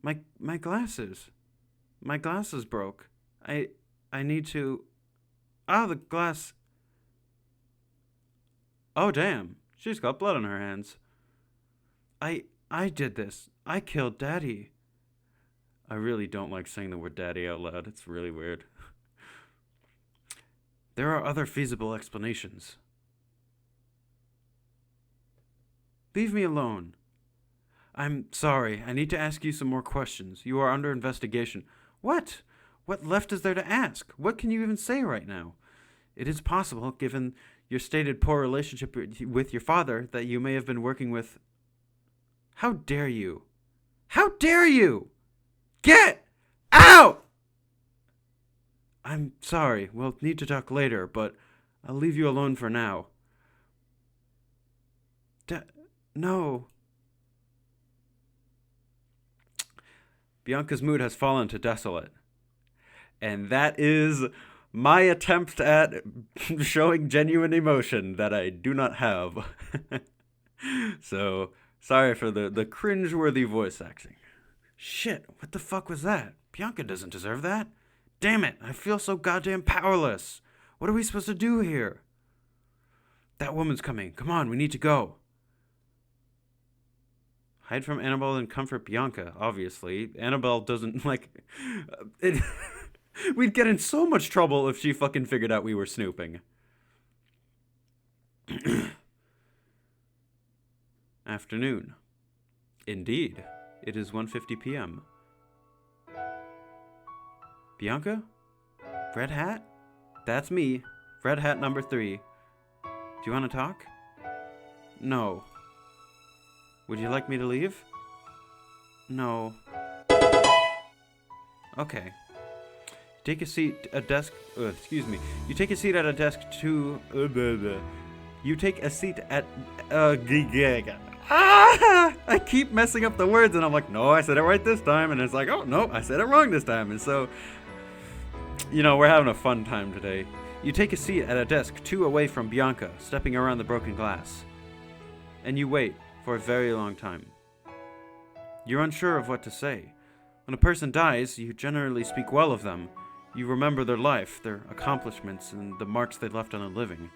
My glasses. My glasses broke. I need to... Ah, the glass... Oh, damn. She's got blood on her hands. I did this. I killed Daddy. I really don't like saying the word daddy out loud. It's really weird. There are other feasible explanations. Leave me alone. I'm sorry. I need to ask you some more questions. You are under investigation. What? What left is there to ask? What can you even say right now? It is possible, given your stated poor relationship with your father that you may have been working with. How dare you? How dare you? Get out! I'm sorry. We'll need to talk later, but I'll leave you alone for now. No. Bianca's mood has fallen to desolate. And that is my attempt at showing genuine emotion that I do not have. So, sorry for the cringe-worthy voice acting. Shit, what the fuck was that? Bianca doesn't deserve that. Damn it, I feel so goddamn powerless. What are we supposed to do here? That woman's coming. Come on, we need to go. Hide from Annabelle and comfort Bianca, obviously. Annabelle doesn't, it. We'd get in so much trouble if she fucking figured out we were snooping. Afternoon. Indeed, it is 1:50 p.m. Bianca? Red Hat? That's me. Red Hat number 3. Do you want to talk? No. Would you like me to leave? No. Okay. Take a seat at a desk. Excuse me. You take a seat at a desk to. You take a seat at. I keep messing up the words, and I'm like, no, I said it right this time, and it's like, oh no, I said it wrong this time, and so, we're having a fun time today. You take a seat at a desk 2 away from Bianca, stepping around the broken glass, and you wait for a very long time. You're unsure of what to say. When a person dies, you generally speak well of them. You remember their life, their accomplishments, and the marks they left on the living.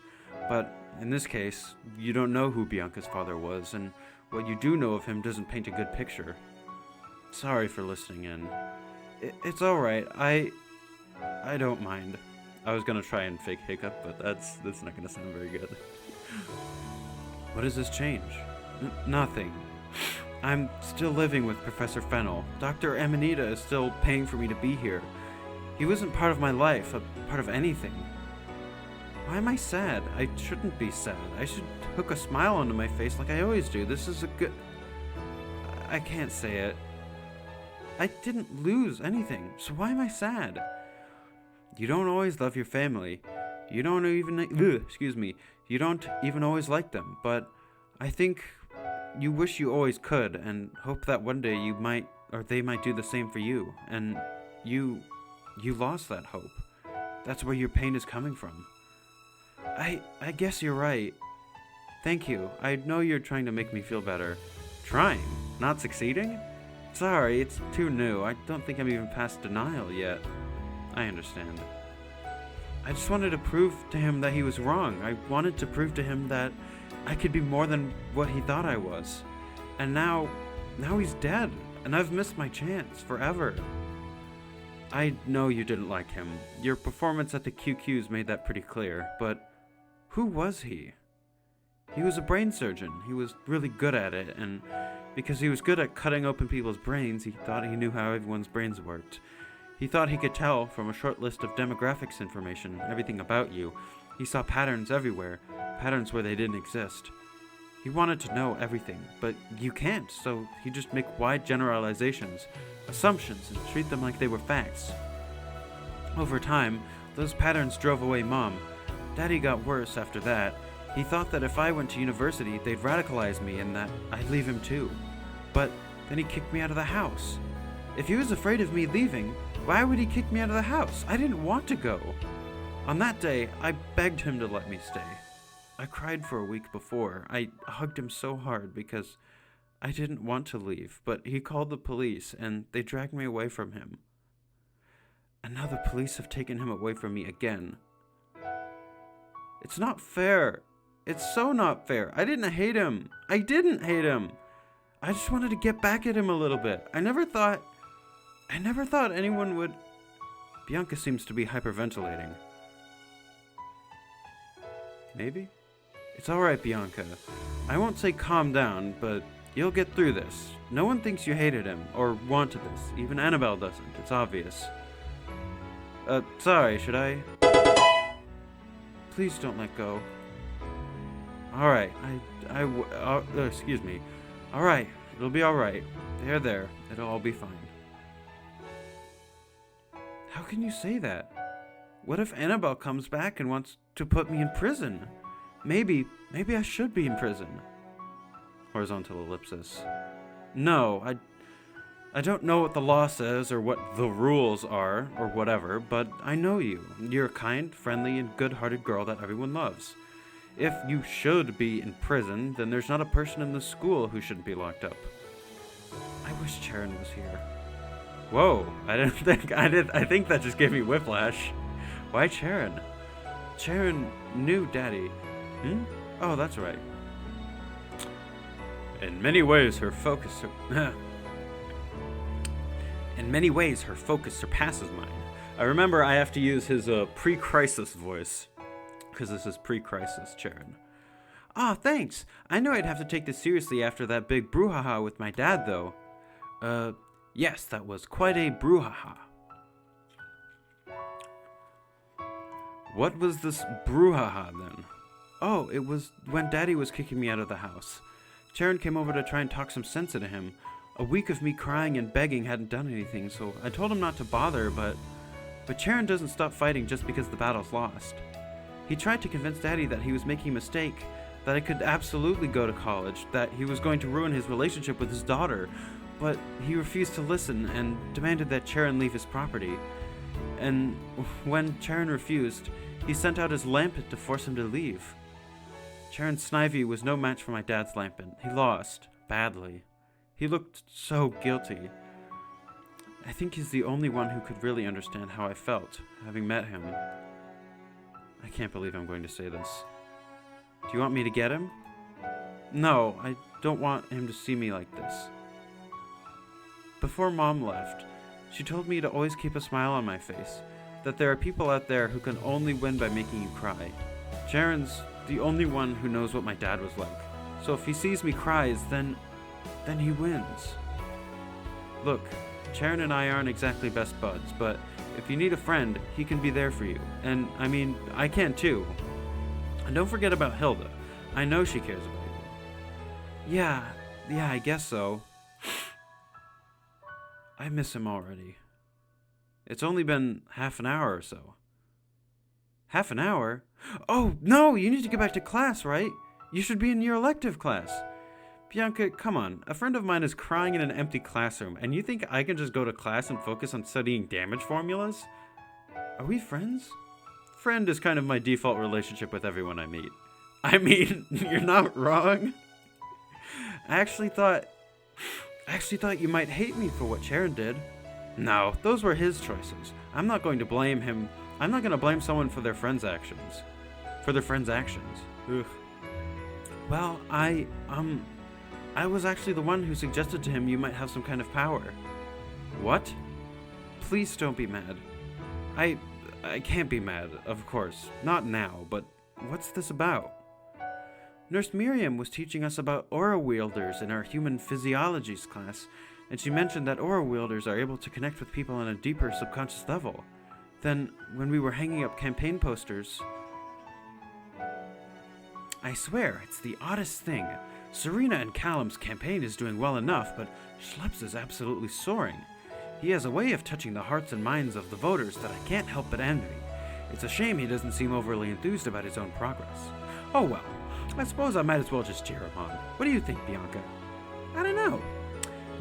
But in this case, you don't know who Bianca's father was, and what you do know of him doesn't paint a good picture. Sorry for listening in. It's alright, I don't mind. I was gonna try and fake hiccup, but that's not gonna sound very good. What does this change? Nothing. I'm still living with Professor Fennel. Dr. Amanita is still paying for me to be here. He wasn't part of my life, a part of anything. Why am I sad? I shouldn't be sad. I should hook a smile onto my face like I always do. This is a good... I can't say it. I didn't lose anything, so why am I sad? You don't always love your family. You don't even always like them, but I think you wish you always could and hope that one day you might, or they might do the same for you, and you lost that hope. That's where your pain is coming from. I guess you're right. Thank you. I know you're trying to make me feel better. Trying? Not succeeding? Sorry, it's too new. I don't think I'm even past denial yet. I understand. I just wanted to prove to him that he was wrong. I wanted to prove to him that I could be more than what he thought I was. And now he's dead, and I've missed my chance forever. I know you didn't like him. Your performance at the QQs made that pretty clear, but who was he? He was a brain surgeon. He was really good at it, and because he was good at cutting open people's brains, he thought he knew how everyone's brains worked. He thought he could tell from a short list of demographics information everything about you. He saw patterns everywhere, patterns where they didn't exist. He wanted to know everything, but you can't, so he just make wide generalizations, assumptions, and treat them like they were facts. Over time, those patterns drove away Mom. Daddy got worse after that. He thought that if I went to university, they'd radicalize me and that I'd leave him too. But then he kicked me out of the house. If he was afraid of me leaving, why would he kick me out of the house? I didn't want to go. On that day, I begged him to let me stay. I cried for a week before. I hugged him so hard because I didn't want to leave, but he called the police and they dragged me away from him. And now the police have taken him away from me again. It's not fair. It's so not fair. I didn't hate him. I just wanted to get back at him a little bit. I never thought anyone would... Bianca seems to be hyperventilating. Maybe? It's alright, Bianca. I won't say calm down, but you'll get through this. No one thinks you hated him, or wanted this. Even Annabelle doesn't. It's obvious. Sorry, should I? Please don't let go. Alright, excuse me. Alright, it'll be alright. There, it'll all be fine. How can you say that? What if Annabelle comes back and wants to put me in prison? Maybe I should be in prison. Horizontal ellipsis. No, I don't know what the law says or what the rules are or whatever, but I know you. You're a kind, friendly, and good-hearted girl that everyone loves. If you should be in prison, then there's not a person in the school who shouldn't be locked up. I wish Charon was here. Whoa, I think that just gave me whiplash. Why Charon? Charon knew Daddy. Oh, that's right. In many ways, her focus surpasses mine. I remember I have to use his pre-crisis voice, because this is pre-crisis Charon. Ah, thanks. I know I'd have to take this seriously after that big brouhaha with my dad, though. Yes, that was quite a brouhaha. What was this brouhaha then? Oh, it was when Daddy was kicking me out of the house. Charon came over to try and talk some sense into him. A week of me crying and begging hadn't done anything, so I told him not to bother, but Charon doesn't stop fighting just because the battle's lost. He tried to convince Daddy that he was making a mistake, that I could absolutely go to college, that he was going to ruin his relationship with his daughter, but he refused to listen and demanded that Charon leave his property. And when Charon refused, he sent out his lampet to force him to leave. Charon Snivy was no match for my dad's lampet. He lost, badly. He looked so guilty. I think he's the only one who could really understand how I felt, having met him. I can't believe I'm going to say this. Do you want me to get him? No, I don't want him to see me like this. Before Mom left, she told me to always keep a smile on my face, that there are people out there who can only win by making you cry. Charon's the only one who knows what my dad was like, so if he sees me cries, then he wins. Look, Charon and I aren't exactly best buds, but if you need a friend, he can be there for you. And, I mean, I can too. And don't forget about Hilda. I know she cares about you. Yeah, I guess so. I miss him already. It's only been half an hour or so. Half an hour? Oh, no, you need to get back to class, right? You should be in your elective class. Bianca, come on. A friend of mine is crying in an empty classroom, and you think I can just go to class and focus on studying damage formulas? Are we friends? Friend is kind of my default relationship with everyone I meet. I mean, you're not wrong. I actually thought you might hate me for what Charon did. No, those were his choices. I'm not going to blame him. I'm not going to blame someone for their friend's actions. Ugh. Well, I was actually the one who suggested to him you might have some kind of power. What? Please don't be mad. I can't be mad, of course. Not now, but what's this about? Nurse Miriam was teaching us about aura wielders in our human physiologies class, and she mentioned that aura wielders are able to connect with people on a deeper subconscious level. Then, when we were hanging up campaign posters... I swear, it's the oddest thing. Serena and Callum's campaign is doing well enough, but Schlepp's is absolutely soaring. He has a way of touching the hearts and minds of the voters that I can't help but envy. It's a shame he doesn't seem overly enthused about his own progress. Oh well, I suppose I might as well just cheer him on. What do you think, Bianca? I don't know.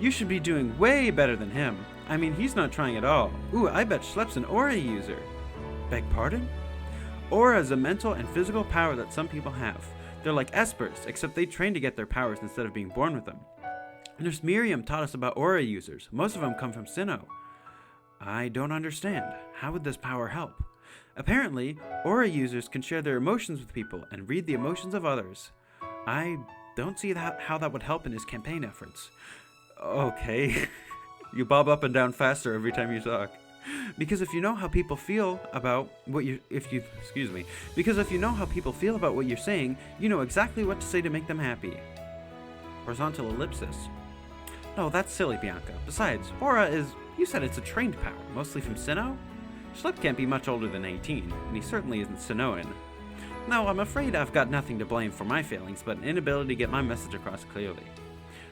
You should be doing way better than him. I mean, he's not trying at all. Ooh, I bet Schlepp's an aura user. Beg pardon? Aura is a mental and physical power that some people have. They're like espers, except they train to get their powers instead of being born with them. Nurse Miriam taught us about aura users. Most of them come from Sinnoh. I don't understand. How would this power help? Apparently, aura users can share their emotions with people and read the emotions of others. I don't see how that would help in his campaign efforts. Okay. You bob up and down faster every time you talk. Because if you know how people feel about what because if you know how people feel about what you're saying, you know exactly what to say to make them happy. Horizontal ellipsis. No, that's silly, Bianca. Besides, aura is, you said it's a trained power, mostly from Sinnoh? Schlepp can't be much older than 18, and he certainly isn't Sinnohan. No, I'm afraid I've got nothing to blame for my failings but an inability to get my message across clearly.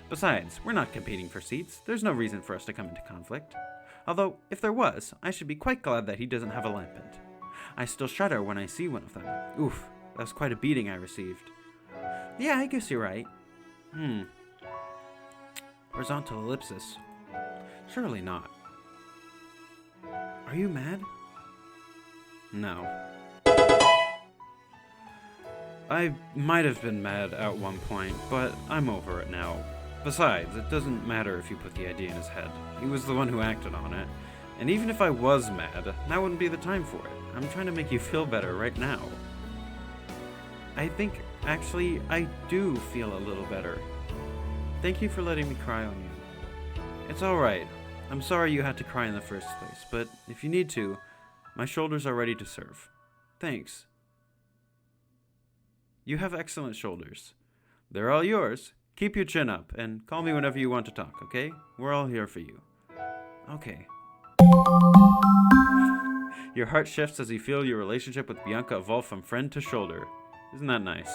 Besides, we're not competing for seats. There's no reason for us to come into conflict. Although, if there was, I should be quite glad that he doesn't have a lampant. I still shudder when I see one of them. Oof, that was quite a beating I received. Yeah, I guess you're right. Horizontal ellipsis. Surely not. Are you mad? No. I might have been mad at one point, but I'm over it now. Besides, it doesn't matter if you put the idea in his head. He was the one who acted on it. And even if I was mad, now wouldn't be the time for it. I'm trying to make you feel better right now. I think, actually, I do feel a little better. Thank you for letting me cry on you. It's alright. I'm sorry you had to cry in the first place, but if you need to, my shoulders are ready to serve. Thanks. You have excellent shoulders. They're all yours. Keep your chin up, and call me whenever you want to talk, okay? We're all here for you. Okay. Your heart shifts as you feel your relationship with Bianca evolve from friend to shoulder. Isn't that nice?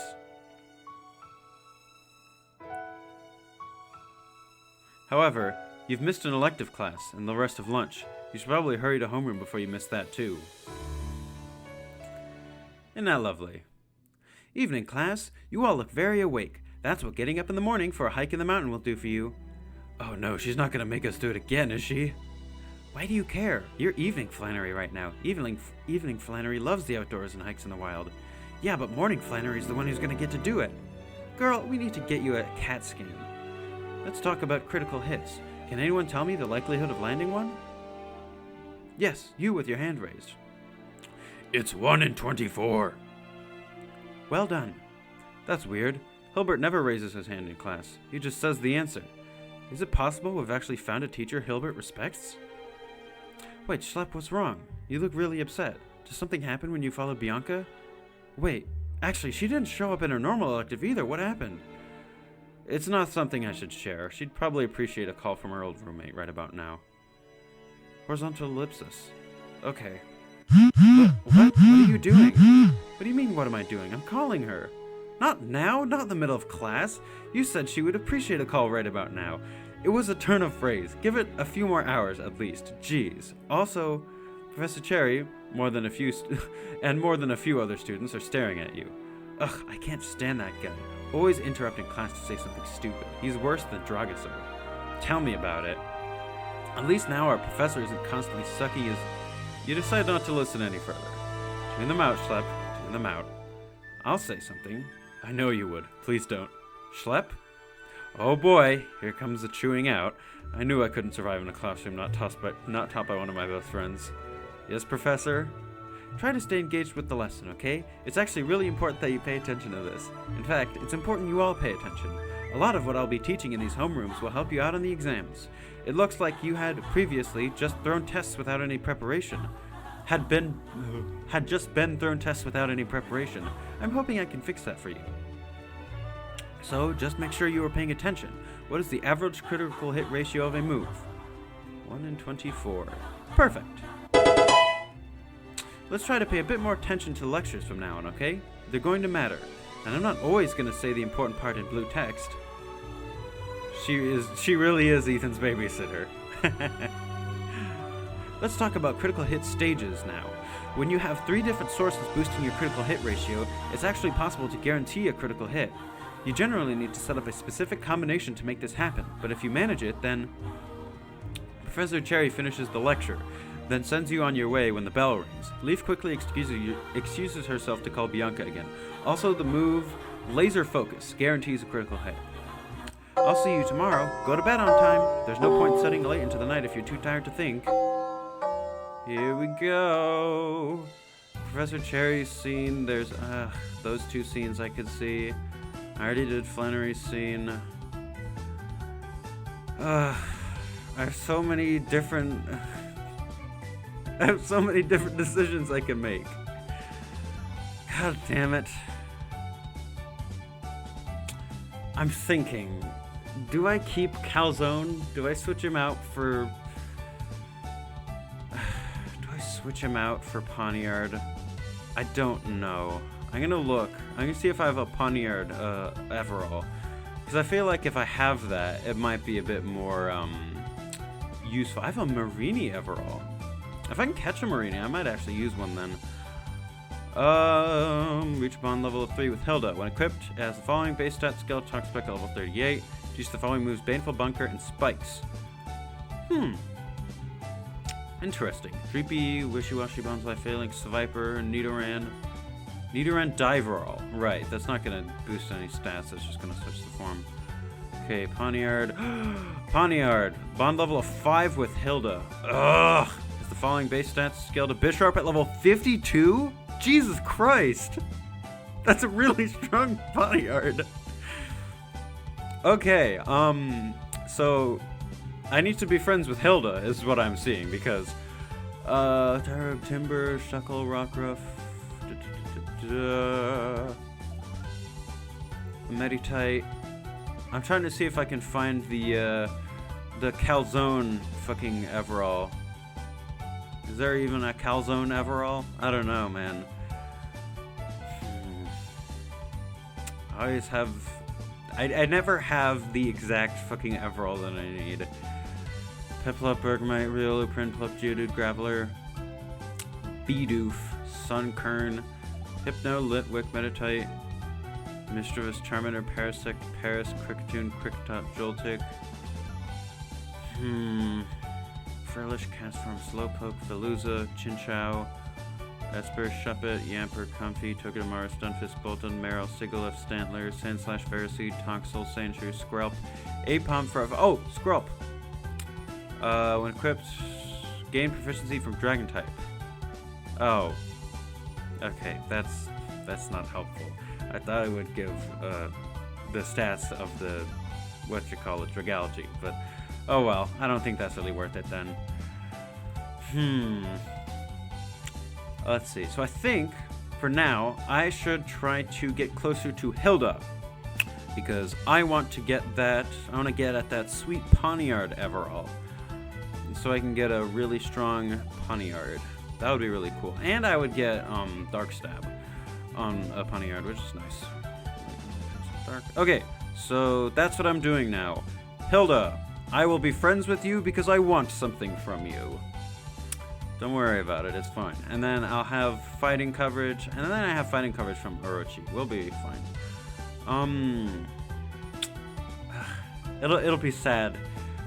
However, you've missed an elective class and the rest of lunch. You should probably hurry to homeroom before you miss that too. Isn't that lovely? Evening, class. You all look very awake. That's what getting up in the morning for a hike in the mountain will do for you. Oh no, she's not gonna make us do it again, is she? Why do you care? You're evening Flannery right now. Evening Flannery loves the outdoors and hikes in the wild. Yeah, but morning Flannery's the one who's gonna get to do it. Girl, we need to get you a CAT scan. Let's talk about critical hits. Can anyone tell me the likelihood of landing one? Yes, you with your hand raised. It's 1 in 24. Well done. That's weird. Hilbert never raises his hand in class. He just says the answer. Is it possible we've actually found a teacher Hilbert respects? Wait, Schlepp, what's wrong? You look really upset. Did something happen when you followed Bianca? Wait, actually, she didn't show up in her normal elective either. What happened? It's not something I should share. She'd probably appreciate a call from her old roommate right about now. Horizontal ellipsis. Okay. What are you doing? What do you mean, what am I doing? I'm calling her. Not now, not in the middle of class. You said she would appreciate a call right about now. It was a turn of phrase. Give it a few more hours at least. Jeez. Also, Professor Cherry, more than a few other students are staring at you. Ugh, I can't stand that guy. Always interrupting class to say something stupid. He's worse than Dragoso. Tell me about it. At least now our professor isn't constantly sucking his... You decide not to listen any further. Tune them out, Schlepp. Tune them out. I'll say something. I know you would. Please don't. Schlepp? Oh boy, here comes the chewing out. I knew I couldn't survive in a classroom not taught by one of my best friends. Yes, Professor? Try to stay engaged with the lesson, okay? It's actually really important that you pay attention to this. In fact, it's important you all pay attention. A lot of what I'll be teaching in these homerooms will help you out on the exams. It looks like you had previously just thrown tests without any preparation. Had just been thrown tests without any preparation. I'm hoping I can fix that for you. So, just make sure you are paying attention. What is the average critical hit ratio of a move? 1 in 24. Perfect. Let's try to pay a bit more attention to the lectures from now on, okay? They're going to matter. And I'm not always going to say the important part in blue text. She really is Ethan's babysitter. Let's talk about critical hit stages now. When you have 3 different sources boosting your critical hit ratio, it's actually possible to guarantee a critical hit. You generally need to set up a specific combination to make this happen, but if you manage it, then... Professor Cherry finishes the lecture, then sends you on your way when the bell rings. Leaf quickly excuses herself to call Bianca again. Also, the move Laser Focus guarantees a critical hit. I'll see you tomorrow. Go to bed on time. There's no point studying late into the night if you're too tired to think. Here we go. Professor Cherry's scene. There's those 2 scenes I could see. I already did Flannery's scene. I have so many different decisions I can make. God damn it. I'm thinking, do I keep Calzone? Do I switch him out for Poniard? I don't know. I'm gonna look. I'm gonna see if I have a Poniard Everall. Because I feel like if I have that, it might be a bit more useful. I have a Marini Everall. If I can catch a Marini, I might actually use one then. Reach bond level of 3 with Hilda. When equipped, it has the following base stats: skill, talk spec level 38. Use the following moves: Baneful Bunker and Spikes. Interesting. Creepy, Wishy-Washy, Bonsai Phalanx, Viper, Nidoran. Nidoran Diverall. Right, that's not gonna boost any stats, that's just gonna switch the form. Okay, Poniard. Poniard! Bond level of 5 with Hilda. Ugh! Has the following base stats: scale to Bisharp at level 52? Jesus Christ! That's a really strong Poniard. Okay, so I need to be friends with Hilda, is what I'm seeing, because Tarab, Timber, Shuckle, Rockruff, Meditite. I'm trying to see if I can find the Calzone fucking Everall. Is there even a Calzone Everall? I don't know, man. I always have... I never have the exact fucking Everall that I need. Piplup, Bergmite, Riolu, Prinplup, Geodude, Graveler, Bidoof, Sunkern, Hypno, Litwick, Meditite, Mischievous, Charmander, Parasect, Paris, Kricketune, Kricketot, Joltik. Frillish, Castform, Slowpoke, Veluza, Chinchou, Esper, Shuppet, Yamper, Comfy, Togedemaru, Stunfisk, Bolton, Meryl, Sigilyph, Stantler, Sandslash, Ferroseed, Tonsil, Sandshrew, Skrelp, Apom, Forever. Oh, Skrelp! When equipped, gain proficiency from Dragon type. Oh. Okay, that's not helpful. I thought it would give the stats of the Dragology, but oh well, I don't think that's really worth it then. Let's see. So I think for now I should try to get closer to Hilda, because I want to get that. I want to get at that sweet Poniard Everall, so I can get a really strong Poniard. That would be really cool. And I would get Dark Stab on a Poniard, which is nice. Okay, so that's what I'm doing now. Hilda, I will be friends with you because I want something from you. Don't worry about it, it's fine. And then I'll have fighting coverage, and then I have fighting coverage from Orochi. We'll be fine. It'll be sad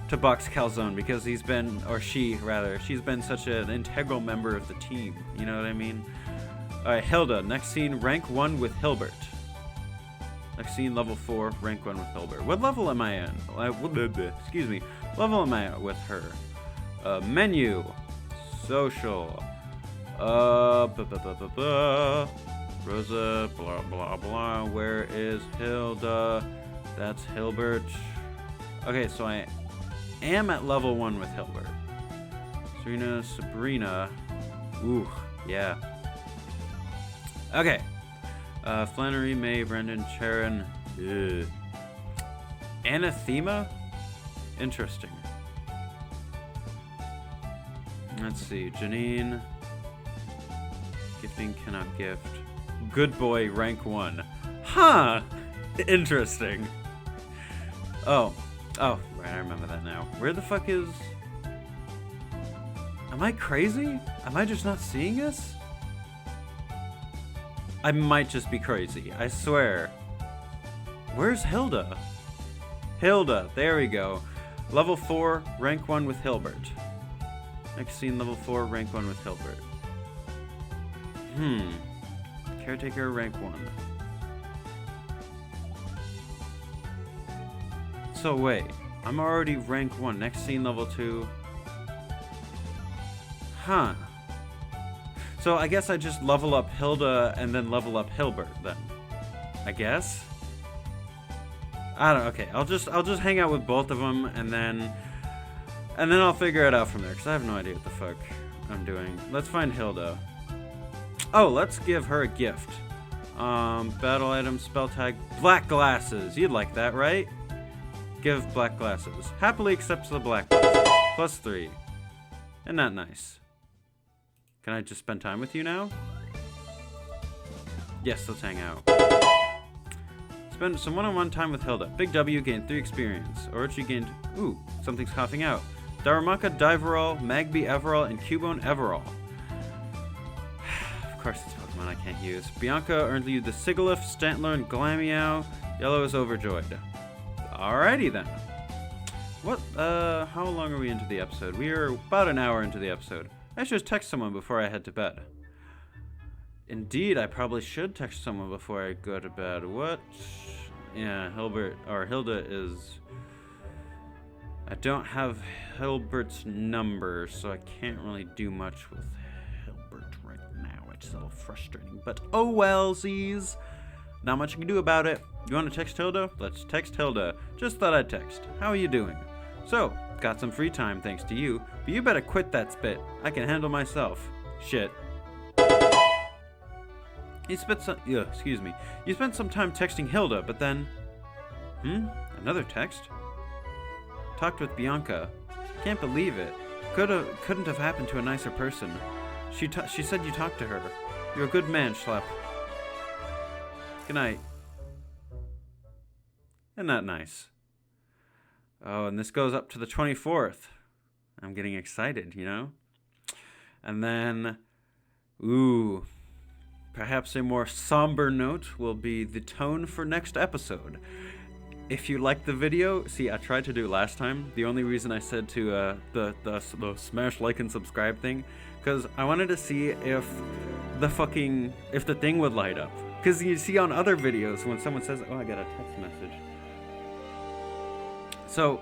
to box Calzone because he's been, or she rather, she's been such an integral member of the team. You know what I mean? Alright, Hilda, next scene, rank 1 with Hilbert. Next scene, level 4, rank 1 with Hilbert. What level am I in? Excuse me. Level am I at with her? Menu. Social. Rosa, blah, blah, blah. Where is Hilda? That's Hilbert. Okay, so I am at level 1 with Hilbert. Serena, Sabrina. Ooh, yeah. Okay. Flannery, May, Brendan, Charon. Anathema? Interesting. Let's see. Janine. Gifting cannot gift. Good boy, rank 1. Huh! Interesting. Oh, right, I remember that now. Where the fuck is... Am I crazy? Am I just not seeing this? I might just be crazy, I swear. Where's Hilda? Hilda, there we go. Level 4, rank 1 with Hilbert. Next scene, level 4, rank 1 with Hilbert. Caretaker, rank 1. So wait, I'm already rank 1. Next scene, level 2. Huh. So I guess I just level up Hilda and then level up Hilbert then. I guess? I don't know. Okay, I'll just hang out with both of them and then I'll figure it out from there, because I have no idea what the fuck I'm doing. Let's find Hilda. Oh, let's give her a gift. Battle item, spell tag, black glasses. You'd like that, right? Give black glasses. Happily accepts the black glasses. +3. Isn't that nice? Can I just spend time with you now? Yes, let's hang out. Spend some one-on-one time with Hilda. Big W gained 3 experience. Orochi gained... Ooh, something's coughing out. Darumaka, Diverall, Magby, Everall, and Cubone, Everall. Of course it's Pokemon I can't use. Bianca earned you the Sigilyph, Stantler, and Glameow. Yellow is overjoyed. Alrighty then. What, how long are we into the episode? We are about an hour into the episode. I should text someone before I head to bed. Indeed, I probably should text someone before I go to bed. What? Yeah, Hilda is... I don't have Hilbert's number, so I can't really do much with Hilbert right now. It's a little frustrating, but oh well, Z's. Not much you can do about it. You want to text Hilda? Let's text Hilda. Just thought I'd text. How are you doing? So, got some free time thanks to you, but you better quit that spit. I can handle myself. Shit. You spent some time texting Hilda, but then... Another text? Talked with Bianca. Can't believe it. Couldn't have happened to a nicer person. She said you talked to her. You're a good man, Schlep. Good night. Isn't that nice? Oh, and this goes up to the 24th. I'm getting excited, you know? And then... Ooh... Perhaps a more somber note will be the tone for next episode. If you liked the video, see, I tried to do it last time. The only reason I said to the smash like and subscribe thing, because I wanted to see if the thing would light up. Because you see on other videos when someone says, oh, I got a text message. So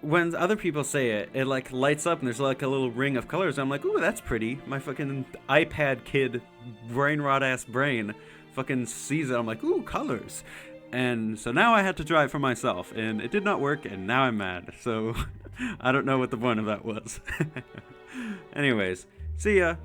when other people say it, it like lights up and there's like a little ring of colors. I'm like, ooh, that's pretty. My fucking iPad kid, brain rot ass brain, fucking sees it. I'm like, ooh, colors. And so now I had to try it for myself, and it did not work, and now I'm mad. So I don't know what the point of that was. Anyways, see ya.